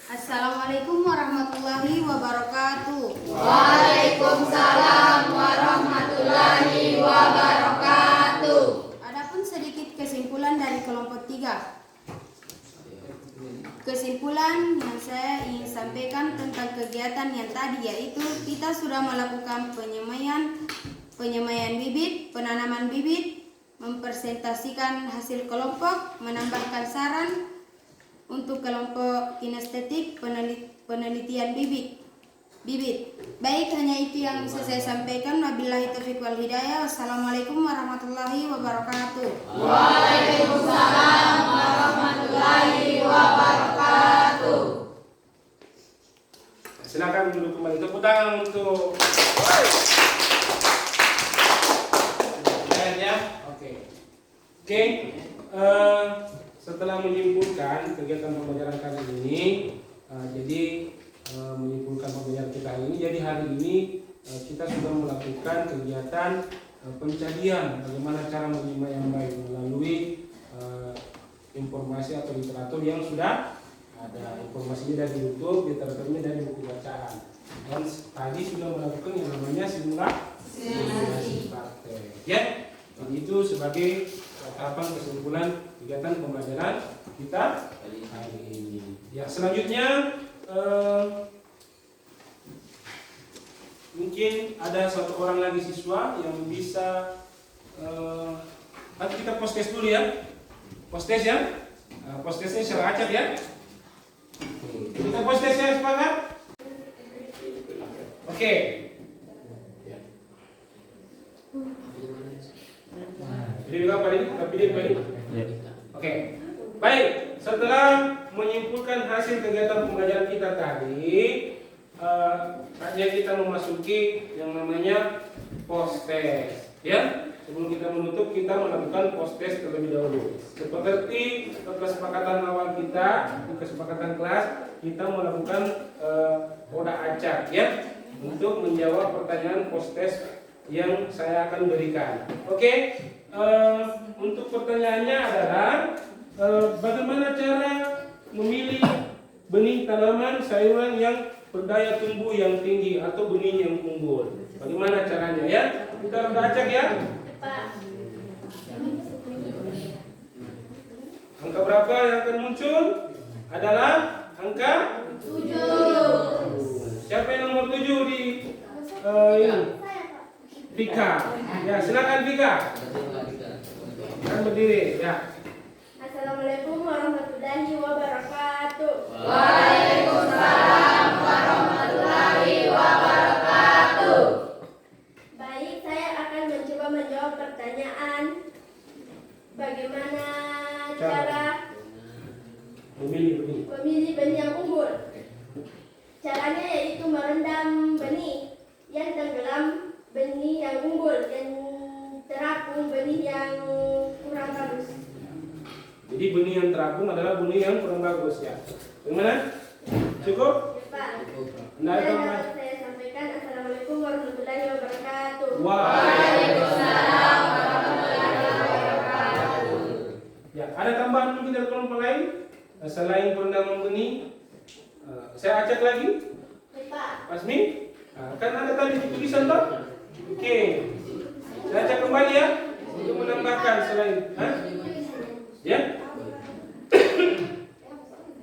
Assalamualaikum warahmatullahi wabarakatuh. Waalaikumsalam warahmatullahi wabarakatuh. Adapun sedikit kesimpulan dari kelompok 3. Kesimpulan yang saya ingin sampaikan tentang kegiatan yang tadi yaitu kita sudah melakukan penyemaian bibit, penanaman bibit, mempresentasikan hasil kelompok, menambahkan saran untuk kelompok kinestetik, penelitian bibit. Baik, hanya itu yang bisa saya sampaikan. Wabillahi taufiq wal hidayah. Wassalamualaikum warahmatullahi wabarakatuh. Waalaikumsalam warahmatullahi wabarakatuh. Silakan duduk kembali. Tepuk tangan untuk ya. Oke. Setelah menyimpulkan kegiatan pembelajaran kali ini, menyimpulkan pembelajaran kita hari ini. Jadi hari ini kita sudah melakukan kegiatan pencarian bagaimana cara menyimpan yang baik melalui informasi atau literatur yang sudah ada. Informasinya dari YouTube, literaturnya dari buku bacaan. Dan tadi sudah melakukan yang namanya simulasi praktek. Ya, jadi itu sebagai tahapan kesimpulan kegiatan pembelajaran kita hari ini. Ya, selanjutnya mungkin ada satu orang lagi siswa yang bisa nanti kita post test dulu ya. Post test ya. Post testnya secara acak ya. Kita post testnya, sepakat? Oke. Jadi berapa ini? Oke. Baik, setelah menyimpulkan hasil kegiatan pembelajaran kita tadi, saatnya kita memasuki yang namanya post test. Ya, sebelum kita menutup, kita melakukan post test terlebih dahulu. Seperti kesepakatan awal kita di kesepakatan kelas, kita melakukan poda acak ya, untuk menjawab pertanyaan post test yang saya akan berikan. Oke. Untuk pertanyaannya adalah bagaimana cara memilih benih tanaman sayuran yang berdaya tumbuh yang tinggi atau benih yang unggul. Bagaimana caranya ya? Kita udah acak ya. Angka berapa yang akan muncul? Adalah angka 7. Siapa yang nomor 7 di ini? Vika. Ya, silakan Vika. Kan berdiri, ya. Assalamualaikum warahmatullahi wabarakatuh. Waalaikumsalam warahmatullahi wabarakatuh. Baik, saya akan mencoba menjawab pertanyaan. Bagaimana cara Memilih. memilih benih yang unggul? Caranya yaitu merendam benih yang tenggelam, benih yang unggul, dan terapung benih yang kurang bagus. Jadi benih yang terapung adalah benih yang kurang bagus ya. Bagaimana? Cukup? Pak, Anda ada yang tambahan? dapat saya sampaikan. Assalamualaikum warahmatullahi wabarakatuh. Waalaikumsalam warahmatullahi wabarakatuh. Ya, ada tambahan mungkin dari kelompok lain selain perendaman benih? Saya acak lagi, Pak, Pasmi. Kan ada tadi tulisan toh? Oke, saya acak kembali ya untuk menambahkan selain, ya.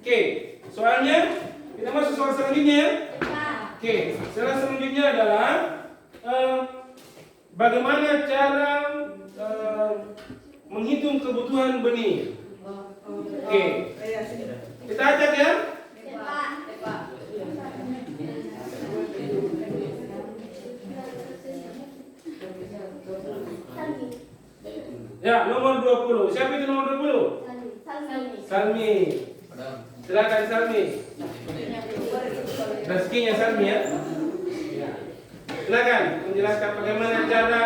Oke, soalnya kita masuk soal selanjutnya ya. Oke, soal selanjutnya adalah bagaimana cara menghitung kebutuhan benih. Oke, kita acak ya. Ya, nomor 20. Siapa itu nomor 20? Salmi. Silakan Salmi. Rezekinya Salmi ya. Silakan menjelaskan bagaimana cara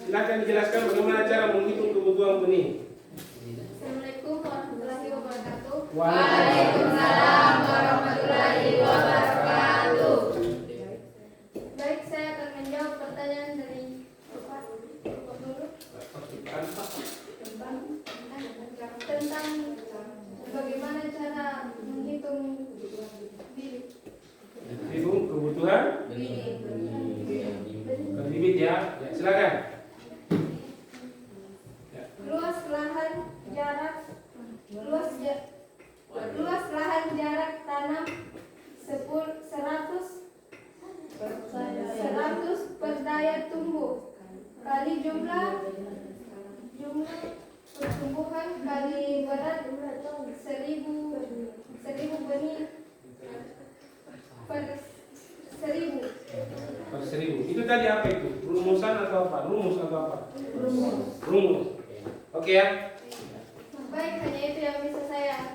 silakan dijelaskan bagaimana cara menghitung kebutuhan benih. Assalamualaikum warahmatullahi wabarakatuh. Waalaikumsalam warahmatullahi wabarakatuh. Baik, saya akan menjawab pertanyaan dari Bapak dulu tentang bagaimana cara menghitung bibit. Hitung kebutuhan bibit ya. Ya, silakan. Luas lahan jarak tanam 100 per daya tumbuh kali jumlah pertumbuhan kali berat 1000 benih per 1000. Per 1000. Itu tadi apa itu? Rumusan atau apa? Rumus atau apa? Rumus. Oke ya. Baik, hanya itu yang bisa saya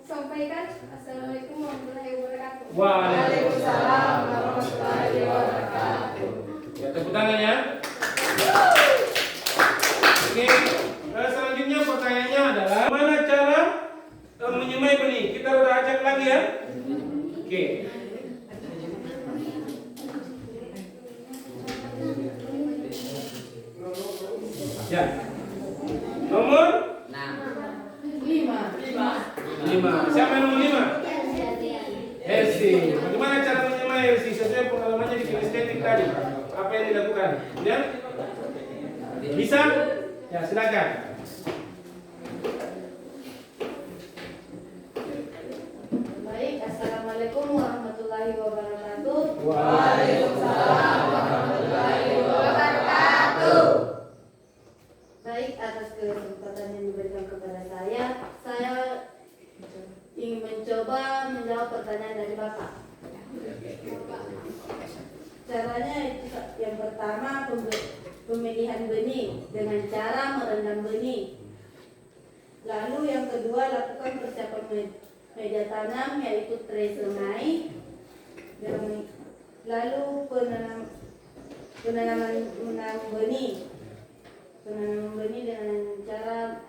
sampaikan. Assalamualaikum warahmatullahi wabarakatuh. Waalaikumsalam warahmatullahi wabarakatuh. Ya, tepuk tangan ya. Oke, selanjutnya pertanyaannya adalah bagaimana cara menyemai benih? Kita udah acak lagi ya. Oke. Ya. Nomor 5. Siapa yang nomor 5? Elsi. Bagaimana cara menyemai Elsi sesuai pengalamannya di kinestetik tadi? Apa yang dilakukan? Ya? Bisa? Ya, silakan. Baik, assalamualaikum warahmatullahi wabarakatuh. Waalaikumsalam warahmatullahi wabarakatuh. Baik, atas kesempatan yang diberikan kepada saya ingin mencoba menjawab pertanyaan dari Bapak. Caranya itu yang pertama pemilihan benih dengan cara merendam benih. Lalu yang kedua lakukan persiapan media tanam yaitu tray semai. Lalu penanaman benih. Penanaman benih dengan cara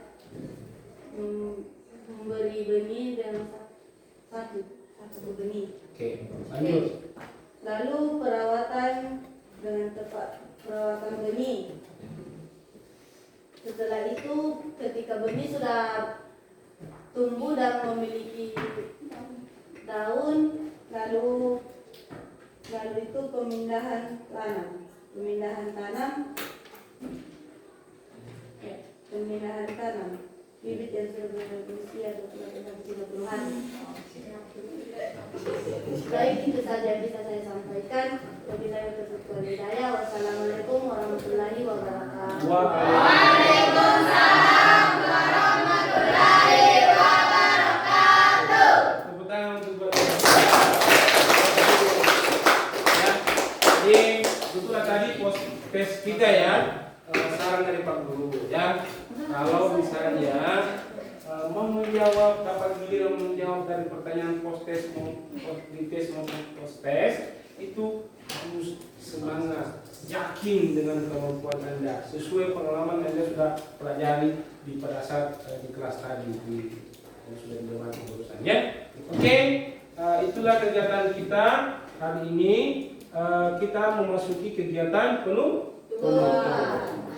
memberi benih dengan satu benih. Oke, lanjut. Lalu perawatan dengan tepat perawatan benih. Setelah itu ketika benih sudah tumbuh dan memiliki daun, lalu itu pemindahan tanam. pembinaan tanam bibit yang sudah berusia 30 hari. Baik, itu saja yang bisa saya sampaikan. Wabillahi taufiq wal hidayah. Wassalamualaikum warahmatullahi wabarakatuh. Waalaikumsalam warahmatullahi wabarakatuh. Tepuk tangan untuk Bapak. Ya, jadi itulah tadi tes kita ya. Saran dari Pak Guru ya. Kalau misalnya mau menjawab, dapat giliran menjawab dari pertanyaan post test maupun post test, itu harus semangat, yakin dengan kemampuan Anda sesuai pengalaman Anda sudah pelajari pada saat di kelas tadi yang sudah dilewati urusannya. Oke, itulah kegiatan kita hari ini. Kita memasuki kegiatan penutup.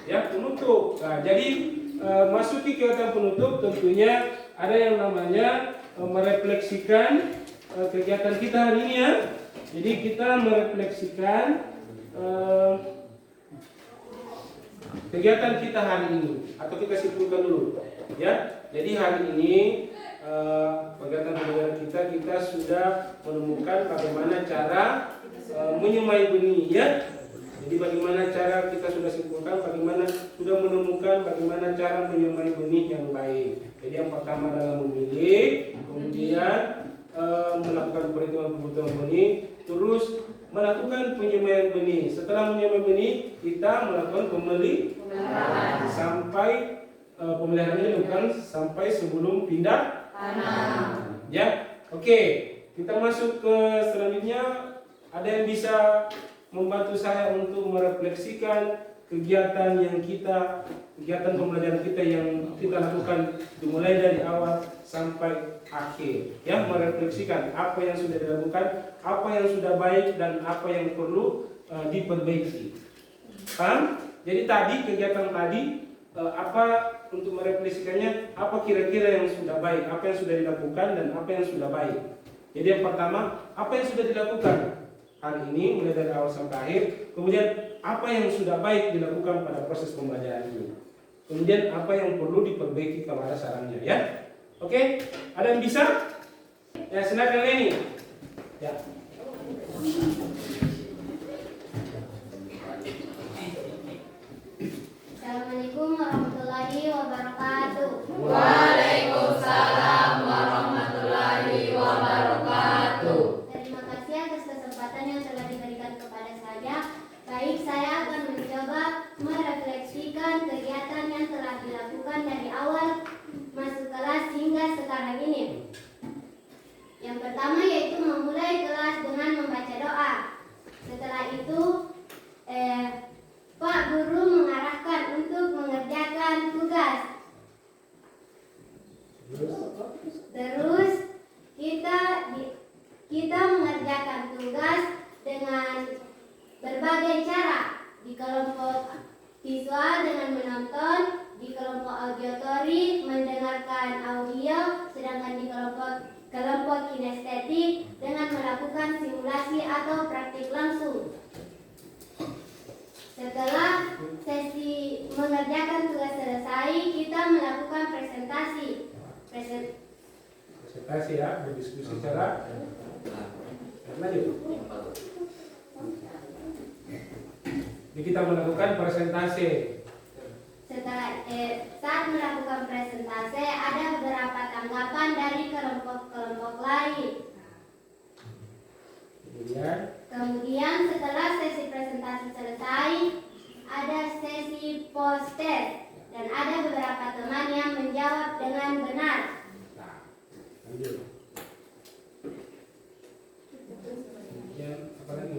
Ya, penutup. Nah, jadi masuki kegiatan penutup tentunya ada yang namanya merefleksikan kegiatan kita hari ini ya. Jadi kita merefleksikan kegiatan kita hari ini, atau kita simpulkan dulu ya. Jadi hari ini kegiatan kita sudah menemukan bagaimana cara menyemai benih ya. Jadi bagaimana cara kita sudah simpulkan, bagaimana sudah menemukan bagaimana cara menyemai benih yang baik. Jadi yang pertama adalah memilih, kemudian melakukan perhitungan kebutuhan benih, terus melakukan penyemaian benih. Setelah menyemai benih, kita melakukan pemeliharaan sampai pemeliharaannya dilakukan sampai sebelum pindah tanam. Ya, oke. Kita masuk ke selanjutnya. Ada yang bisa membantu saya untuk merefleksikan kegiatan pembelajaran kita yang kita lakukan dimulai dari awal sampai akhir ya, merefleksikan apa yang sudah dilakukan, apa yang sudah baik dan apa yang perlu diperbaiki. Paham? Jadi tadi kegiatan tadi apa untuk merefleksikannya, apa kira-kira yang sudah baik, apa yang sudah dilakukan dan apa yang sudah baik. Jadi yang pertama, apa yang sudah dilakukan hari ini mulai dari awal sampai akhir, kemudian apa yang sudah baik dilakukan pada proses pembelajaran ini, kemudian apa yang perlu diperbaiki kepada sarannya ya. Oke, ada yang bisa? Ya, silakan Leni. Ya. Assalamualaikum warahmatullahi wabarakatuh. Waalaikumsalam warahmatullahi wabarakatuh. Terima kasih atas kesempatan yang telah diberikan kepada saya. Baik, saya akan mencoba merefleksikan kegiatan yang telah dilakukan dari awal masuk kelas hingga sekarang ini. Yang pertama yaitu memulai kelas dengan membaca doa. Setelah itu Pak Guru mengarahkan untuk mengerjakan tugas. Terus kita mengerjakan tugas dengan berbagai cara. Di kelompok visual dengan menonton, di kelompok auditory mendengarkan audio, sedangkan di kelompok kinestetik dengan melakukan simulasi atau praktik langsung. Setelah sesi mengerjakan tugas selesai, kita melakukan presentasi ya, berdiskusi secara lanjut. Jadi kita melakukan presentasi. Setelah saat melakukan presentasi, ada beberapa tanggapan dari kelompok-kelompok lain. Kemudian setelah sesi presentasi selesai, ada sesi post test dan ada beberapa teman yang menjawab dengan benar.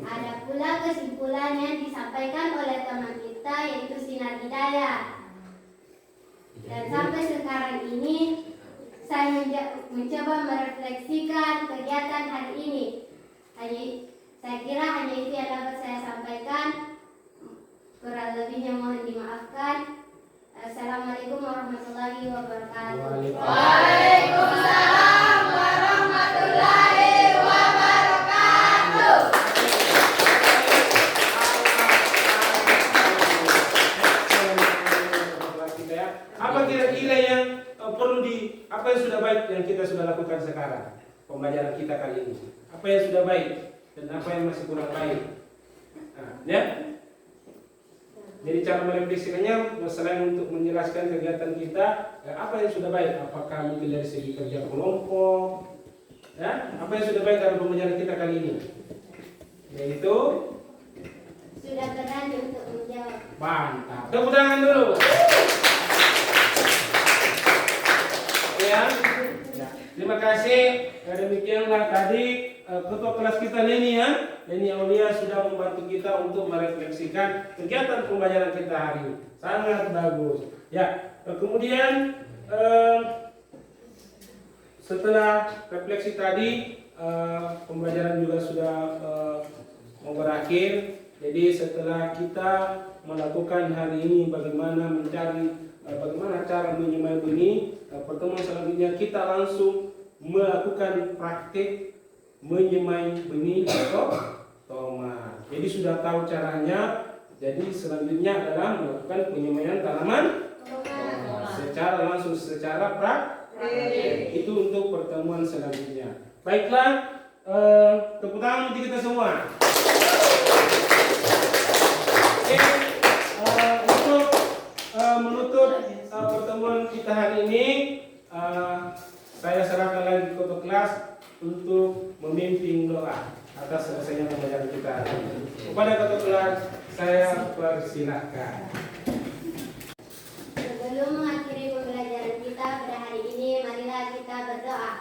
Ada pula kesimpulan yang disampaikan oleh teman kita yaitu sinar hidayah. Dan sampai sekarang ini saya mencoba merefleksikan kegiatan hari ini. Saya kira hanya itu yang dapat saya sampaikan. Kurang lebihnya mohon dimaafkan. Assalamualaikum warahmatullahi wabarakatuh. Waalaikumsalam warahmatullahi wabarakatuh. Apa apa kira-kira yang apa yang sudah baik yang kita sudah lakukan sekarang pembelajaran kita kali ini? Apa yang sudah baik dan apa yang masih kurang baik? Nah, ya. Jadi cara merefleksikannya selain untuk menjelaskan kegiatan kita, apa yang sudah baik? Apakah mungkin dari segi kerja kelompok? Ya, apa yang sudah baik dalam pembelajaran kita kali ini? Yaitu Sudah berani untuk menjawab. mantap. Tepuk tangan dulu. Ya. Terima kasih. Demikianlah tadi ketua kelas kita Leni ya. Leni Aulia sudah membantu kita untuk merefleksikan kegiatan pembelajaran kita hari ini. Sangat bagus. Ya. Kemudian setelah refleksi tadi pembelajaran juga sudah mau berakhir. Jadi setelah kita melakukan hari ini bagaimana cara menyemai benih, pertemuan selanjutnya kita langsung melakukan praktik menyemai benih atau tomat. Jadi sudah tahu caranya. Jadi selanjutnya adalah melakukan penyemaian tanaman secara langsung, secara praktik. Itu untuk pertemuan selanjutnya. Baiklah, tepuk tangan untuk kita semua. Oke, untuk menutup pertemuan kita hari ini, saya serahkan lagi ketua kelas untuk memimpin doa atas selesainya pembelajaran kita hari ini. Kepada ketua kelas, saya persilahkan. Sebelum mengakhiri pembelajaran kita pada hari ini, marilah kita berdoa.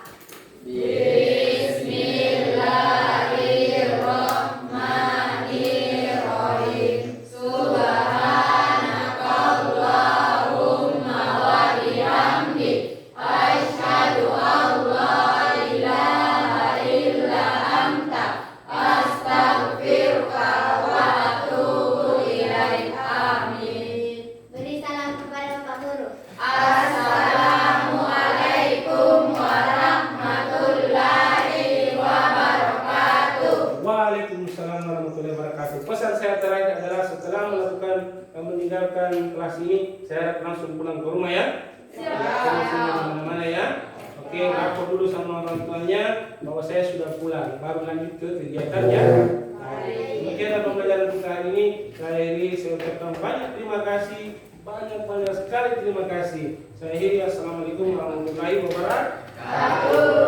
Bismillahirrahmanirrahim. Subhanakallahumma wa bihamdik, asyhadu an la ilaha illa anta, astaghfiruka wa atubu ilaik. Amin. Beri salam kepada Pak Guru. Assalamualaikum warahmatullahi wabarakatuh. Waalaikumsalam warahmatullahi wabarakatuh. Pesan saya terakhir adalah setelah meninggalkan kelas ini, saya langsung pulang ke rumah ya. Langsung mana ya. Oke, lapor dulu sama orang tuanya bahwa saya sudah pulang, baru lanjut ke kegiatannya. Demikianlah pembelajaran kita hari ini. Saya akhiri, saya ucapkan banyak terima kasih, banyak sekali terima kasih. Saya akhiri, assalamualaikum warahmatullahi wabarakatuh.